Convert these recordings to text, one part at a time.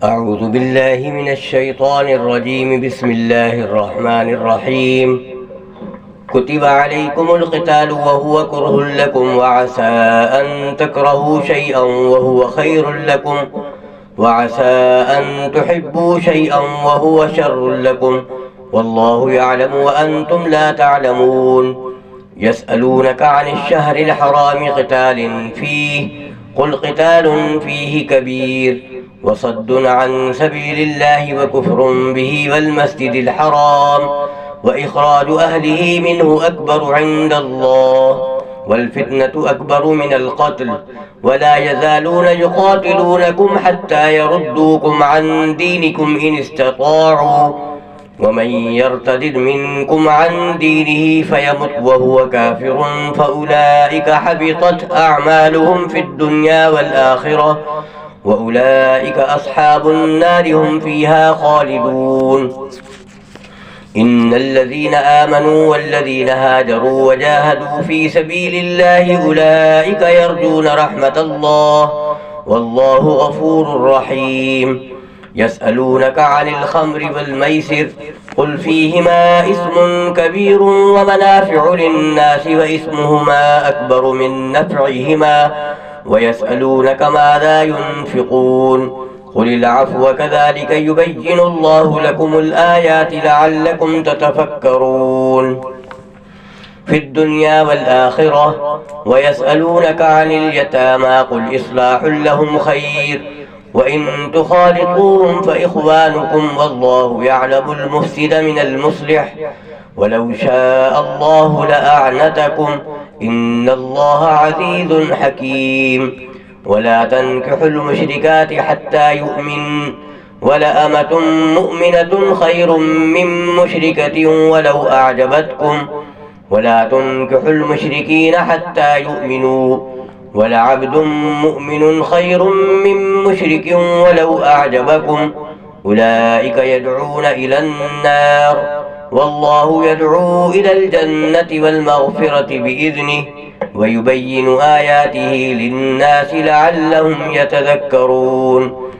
أعوذ بالله من الشيطان الرجيم. بسم الله الرحمن الرحيم. كتب عليكم القتال وهو كره لكم، وعسى أن تكرهوا شيئا وهو خير لكم، وعسى أن تحبوا شيئا وهو شر لكم، والله يعلم وأنتم لا تعلمون. يسألونك عن الشهر الحرام قتال فيه، قل قتال فيه كبير، وصد عن سبيل الله وكفر به والمسجد الحرام وإخراج أهله منه أكبر عند الله، والفتنة أكبر من القتل، ولا يزالون يقاتلونكم حتى يردوكم عن دينكم إن استطاعوا، ومن يرتد منكم عن دينه فيمت وهو كافر فأولئك حبطت أعمالهم في الدنيا والآخرة، وأولئك أصحاب النار هم فيها خالدون. إن الذين آمنوا والذين هاجروا وجاهدوا في سبيل الله أولئك يرجون رحمة الله، والله غفور رحيم. يسألونك عن الخمر والميسر، قل فيهما إثم كبير ومنافع للناس وإثمهما أكبر من نفعهما، ويسألونك ماذا ينفقون، قل العفو كذلك يبين الله لكم الآيات لعلكم تتفكرون في الدنيا والآخرة. ويسألونك عن اليتامى، قل إصلاح لهم خير، وإن تخالطوهم فإخوانكم، والله يعلم المفسد من المصلح، ولو شاء الله لأعنتكم، إن الله عزيز حكيم. ولا تنكحوا المشركات حتى يؤمن، ولأمة مؤمنة خير من مشركة ولو أعجبتكم، ولا تنكحوا المشركين حتى يؤمنوا، ولعبد مؤمن خير من مشرك ولو أعجبكم، أولئك يدعون إلى النار، والله يدعو إلى الجنة والمغفرة بإذنه، ويبين آياته للناس لعلهم يتذكرون.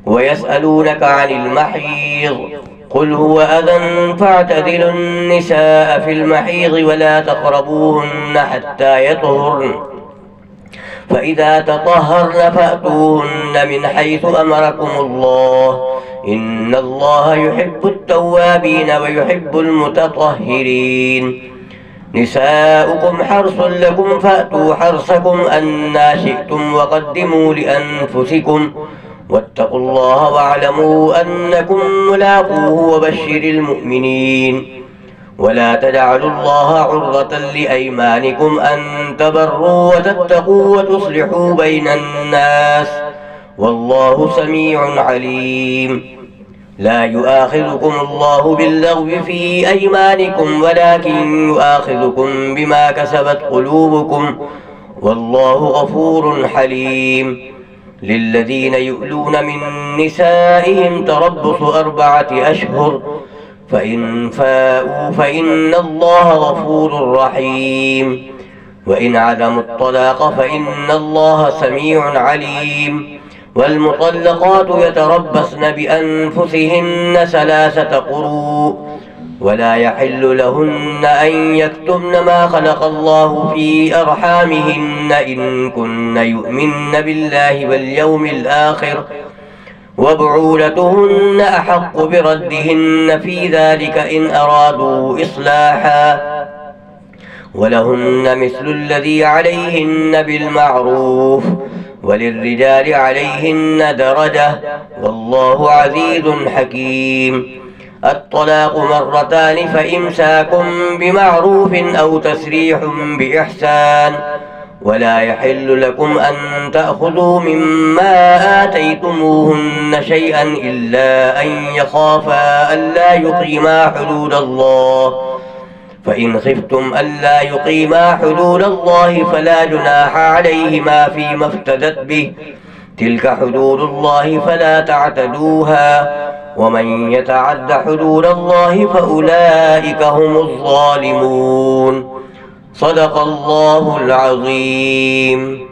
ويسألونك عن المحيض، قل هو أذى فاعتزلوا النساء في المحيض ولا تقربوهن حتى يطهرن، فإذا تطهرن فأتوهن من حيث أمركم الله، إن الله يحب التوابين ويحب المتطهرين. نساؤكم حرث لكم فأتوا حرثكم أنى شئتم وقدموا لأنفسكم، واتقوا الله واعلموا أنكم ملاقوه وبشر المؤمنين. ولا تجعلوا الله عرضة لأيمانكم أن تبروا وتتقوا وتصلحوا بين الناس، والله سميع عليم. لا يؤاخذكم الله باللغو في أيمانكم، ولكن يؤاخذكم بما كسبت قلوبكم، والله غفور حليم. للذين يؤلون من نسائهم تربص 4 أشهر، فإن فاءوا فإن الله غفور رحيم، وإن عزموا الطلاق فإن الله سميع عليم. والمطلقات يتربصن بأنفسهن 3 قروء، ولا يحل لهن أن يكتمن ما خلق الله في أرحامهن إن كن يؤمن بالله واليوم الآخر، وبعولتهن أحق بردهن في ذلك إن أرادوا إصلاحا، ولهن مثل الذي عليهن بالمعروف، وللرجال عليهن درجة، والله عزيز حكيم. الطلاق 2، فإمساك بمعروف أو تسريح بإحسان، ولا يحل لكم أن تأخذوا مما آتيتموهن شيئا إلا أن يخافا ألا يقيما حدود الله، فإن خفتم ألا يقيما حدود الله فلا جناح عليهما فيما افتدت به، تلك حدود الله فلا تعتدوها، ومن يتعد حدود الله فأولئك هم الظالمون. صدق الله العظيم.